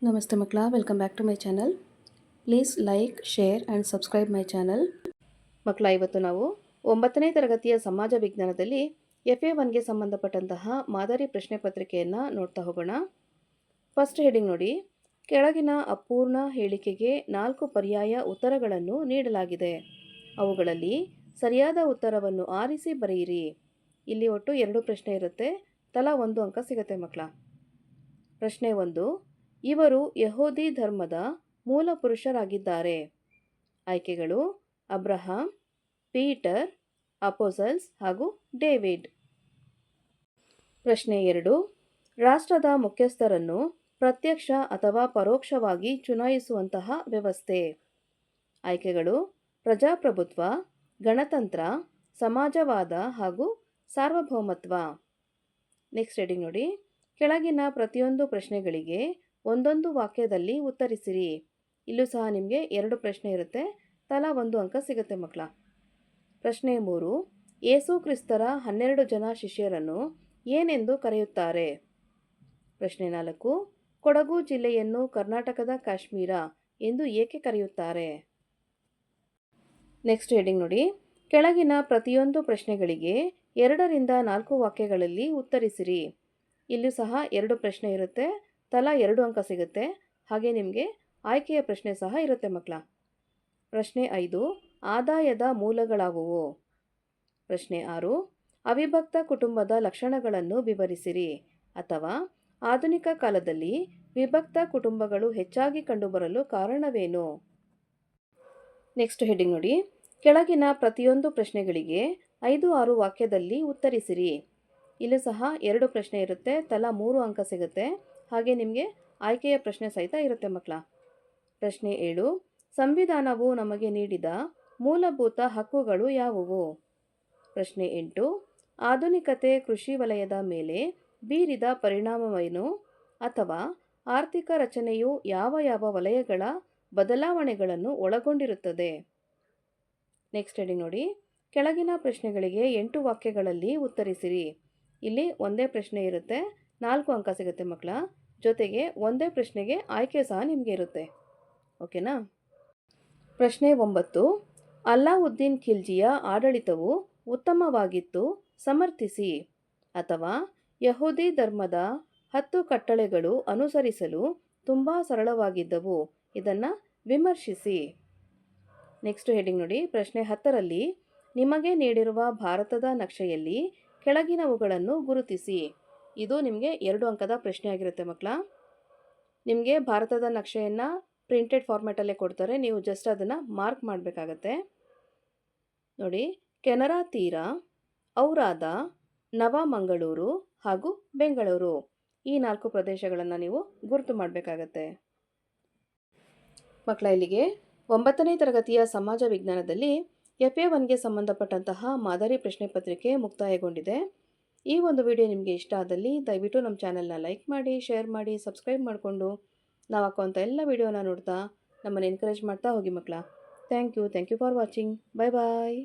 ನಮಸ್ತೆ ಮಕ್ಕಳ, welcome back to my channel. Please like, share and subscribe my channel. ಮಕ್ಕಳ, ಇವತ್ತು ನಾವು 9ನೇ ತರಗತಿಯ ಸಮಾಜ ವಿಜ್ಞಾನದಲ್ಲಿ FA1ಗೆ ಸಂಬಂಧಪಟ್ಟಂತಹ ಮಾದರಿ ಪ್ರಶ್ನೆ ಪತ್ರಿಕೆಯನ್ನು ನೋಡ್ತಾ ಹೋಗೋಣ. ಫಸ್ಟ್ ಹೆಡಿಂಗ್ ನೋಡಿ, ಕೆಳಗಿನ ಅಪೂರ್ಣ ಹೇಳಿಕೆಗೆ 4 ಪರ್ಯಾಯ ಉತ್ತರಗಳನ್ನು ನೀಡಲಾಗಿದೆ. ಅವುಗಳಲ್ಲಿ ಸರಿಯಾದ ಉತ್ತರವನ್ನು ಆರಿಸಿ ಬರೆಯಿರಿ. ಇಲ್ಲಿ ಒಟ್ಟು 2 ಪ್ರಶ್ನೆ ಇರುತ್ತೆ, ತಲಾ 1 ಅಂಕ ಸಿಗುತ್ತೆ ಮಕ್ಕಳ. ಪ್ರಶ್ನೆ 1, ಇವರು ಯಹೂದಿ ಧರ್ಮದ ಮೂಲ ಪುರುಷರಾಗಿದ್ದಾರೆ. ಆಯ್ಕೆಗಳು ಅಬ್ರಹಾಂ, ಪೀಟರ್, ಅಪೋಸಲ್ಸ್ ಹಾಗೂ ಡೇವಿಡ್. ಪ್ರಶ್ನೆ 2, ರಾಷ್ಟ್ರದ ಮುಖ್ಯಸ್ಥರನ್ನು ಪ್ರತ್ಯಕ್ಷ ಅಥವಾ ಪರೋಕ್ಷವಾಗಿ ಚುನಾಯಿಸುವಂತಹ ವ್ಯವಸ್ಥೆ. ಆಯ್ಕೆಗಳು ಪ್ರಜಾಪ್ರಭುತ್ವ, ಗಣತಂತ್ರ, ಸಮಾಜವಾದ ಹಾಗೂ ಸಾರ್ವಭೌಮತ್ವ. ನೆಕ್ಸ್ಟ್ ಹೆಡಿಂಗ್ ನೋಡಿ, ಕೆಳಗಿನ ಪ್ರತಿಯೊಂದು ಪ್ರಶ್ನೆಗಳಿಗೆ ಒಂದೊಂದು ವಾಕ್ಯದಲ್ಲಿ ಉತ್ತರಿಸಿರಿ. ಇಲ್ಲೂ ಸಹ ನಿಮಗೆ 2 ಪ್ರಶ್ನೆ ಇರುತ್ತೆ, ತಲಾ 1 ಅಂಕ ಸಿಗುತ್ತೆ ಮಕ್ಕಳ. ಪ್ರಶ್ನೆ 3, ಯೇಸು ಕ್ರಿಸ್ತರ 12 ಜನ ಶಿಷ್ಯರನ್ನು ಏನೆಂದು ಕರೆಯುತ್ತಾರೆ. ಪ್ರಶ್ನೆ 4, ಕೊಡಗು ಜಿಲ್ಲೆಯನ್ನು ಕರ್ನಾಟಕದ ಕಾಶ್ಮೀರ ಎಂದು ಏಕೆ ಕರೆಯುತ್ತಾರೆ. ನೆಕ್ಸ್ಟ್ ಹೆಡಿಂಗ್ ನೋಡಿ, ಕೆಳಗಿನ ಪ್ರತಿಯೊಂದು ಪ್ರಶ್ನೆಗಳಿಗೆ 2 ರಿಂದ 4 ವಾಕ್ಯಗಳಲ್ಲಿ ಉತ್ತರಿಸಿರಿ. ಇಲ್ಲೂ ಸಹ 2 ಪ್ರಶ್ನೆ ಇರುತ್ತೆ, ತಲಾ 2 ಅಂಕ ಸಿಗುತ್ತೆ. ಹಾಗೆ ನಿಮಗೆ ಆಯ್ಕೆಯ ಪ್ರಶ್ನೆ ಸಹ ಇರುತ್ತೆ ಮಕ್ಕಳ. ಪ್ರಶ್ನೆ 5, ಆದಾಯದ ಮೂಲಗಳಾವುವು. ಪ್ರಶ್ನೆ 6, ಅವಿಭಕ್ತ ಕುಟುಂಬದ ಲಕ್ಷಣಗಳನ್ನು ವಿವರಿಸಿರಿ. ಅಥವಾ ಆಧುನಿಕ ಕಾಲದಲ್ಲಿ ವಿಭಕ್ತ ಕುಟುಂಬಗಳು ಹೆಚ್ಚಾಗಿ ಕಂಡುಬರಲು ಕಾರಣವೇನು. ನೆಕ್ಸ್ಟ್ ಹೆಡಿಂಗ್ ನೋಡಿ, ಕೆಳಗಿನ ಪ್ರತಿಯೊಂದು ಪ್ರಶ್ನೆಗಳಿಗೆ 5-6 ವಾಕ್ಯದಲ್ಲಿ ಉತ್ತರಿಸಿರಿ. ಇಲ್ಲೂ ಸಹ 2 ಪ್ರಶ್ನೆ ಇರುತ್ತೆ, ತಲಾ 3 ಅಂಕ ಸಿಗುತ್ತೆ. ಹಾಗೆ ನಿಮಗೆ ಆಯ್ಕೆಯ ಪ್ರಶ್ನೆ ಸಹಿತ ಇರುತ್ತೆ ಮಕ್ಕಳ. ಪ್ರಶ್ನೆ 7, ಸಂವಿಧಾನವು ನಮಗೆ ನೀಡಿದ ಮೂಲಭೂತ ಹಕ್ಕುಗಳು ಯಾವುವು. ಪ್ರಶ್ನೆ 8, ಆಧುನಿಕತೆ ಕೃಷಿ ವಲಯದ ಮೇಲೆ ಬೀರಿದ ಪರಿಣಾಮವೇನು. ಅಥವಾ ಆರ್ಥಿಕ ರಚನೆಯು ಯಾವ ಯಾವ ವಲಯಗಳ ಬದಲಾವಣೆಗಳನ್ನು ಒಳಗೊಂಡಿರುತ್ತದೆ. ನೆಕ್ಸ್ಟ್ ಹೆಡಿಂಗ್ ನೋಡಿ, ಕೆಳಗಿನ ಪ್ರಶ್ನೆಗಳಿಗೆ 8 ವಾಕ್ಯಗಳಲ್ಲಿ ಉತ್ತರಿಸಿರಿ. ಇಲ್ಲಿ ಒಂದೇ ಪ್ರಶ್ನೆ ಇರುತ್ತೆ, 4 ಅಂಕ ಸಿಗುತ್ತೆ ಮಕ್ಕಳ. ಜೊತೆಗೆ ಒಂದೇ ಪ್ರಶ್ನೆಗೆ ಆಯ್ಕೆ ಸಹ ನಿಮಗೆ ಇರುತ್ತೆ. ಓಕೆನಾ. ಪ್ರಶ್ನೆ 9, ಅಲ್ಲಾವುದ್ದೀನ್ ಖಿಲ್ಜಿಯ ಆಡಳಿತವು ಉತ್ತಮವಾಗಿತ್ತು, ಸಮರ್ಥಿಸಿ. ಅಥವಾ ಯಹೂದಿ ಧರ್ಮದ 10 ಕಟ್ಟಳೆಗಳು ಅನುಸರಿಸಲು ತುಂಬ ಸರಳವಾಗಿದ್ದವು, ಇದನ್ನು ವಿಮರ್ಶಿಸಿ. ನೆಕ್ಸ್ಟ್ ಹೆಡಿಂಗ್ ನೋಡಿ, ಪ್ರಶ್ನೆ 10ರಲ್ಲಿ ನಿಮಗೆ ನೀಡಿರುವ ಭಾರತದ ನಕ್ಷೆಯಲ್ಲಿ ಕೆಳಗಿನವುಗಳನ್ನು ಗುರುತಿಸಿ. ಇದು ನಿಮಗೆ 2 ಅಂಕದ ಪ್ರಶ್ನೆ ಆಗಿರುತ್ತೆ ಮಕ್ಕಳ. ನಿಮಗೆ ಭಾರತದ ನಕ್ಷೆಯನ್ನು ಪ್ರಿಂಟೆಡ್ ಫಾರ್ಮ್ಯಾಟಲ್ಲೇ ಕೊಡ್ತಾರೆ, ನೀವು ಜಸ್ಟ್ ಅದನ್ನು ಮಾರ್ಕ್ ಮಾಡಬೇಕಾಗತ್ತೆ. ನೋಡಿ, ಕೆನರಾ ತೀರ, ಔರಾದ, ನವಮಂಗಳೂರು ಹಾಗೂ ಬೆಂಗಳೂರು, ಈ 4 ಪ್ರದೇಶಗಳನ್ನು ನೀವು ಗುರುತು ಮಾಡಬೇಕಾಗತ್ತೆ. ಮಕ್ಕಳ, ಇಲ್ಲಿಗೆ 9ನೇ ತರಗತಿಯ ಸಮಾಜ ವಿಜ್ಞಾನದಲ್ಲಿ FA1ಗೆ ಸಂಬಂಧಪಟ್ಟಂತಹ ಮಾದರಿ ಪ್ರಶ್ನೆ ಪತ್ರಿಕೆ ಮುಕ್ತಾಯಗೊಂಡಿದೆ. ಈ ಒಂದು ವಿಡಿಯೋ ನಿಮಗೆ ಇಷ್ಟ ಆದಲ್ಲಿ ದಯವಿಟ್ಟು ನಮ್ಮ ಚಾನಲ್ನ ಲೈಕ್ ಮಾಡಿ, ಶೇರ್ ಮಾಡಿ, ಸಬ್ಸ್ಕ್ರೈಬ್ ಮಾಡಿಕೊಂಡು ನಾವು ಹಾಕುವಂಥ ಎಲ್ಲ ವಿಡಿಯೋನ ನೋಡ್ತಾ ನಮ್ಮನ್ನು ಎನ್ಕರೇಜ್ ಮಾಡ್ತಾ ಹೋಗಿ ಮಕ್ಕಳ. Thank you for watching. Bye bye.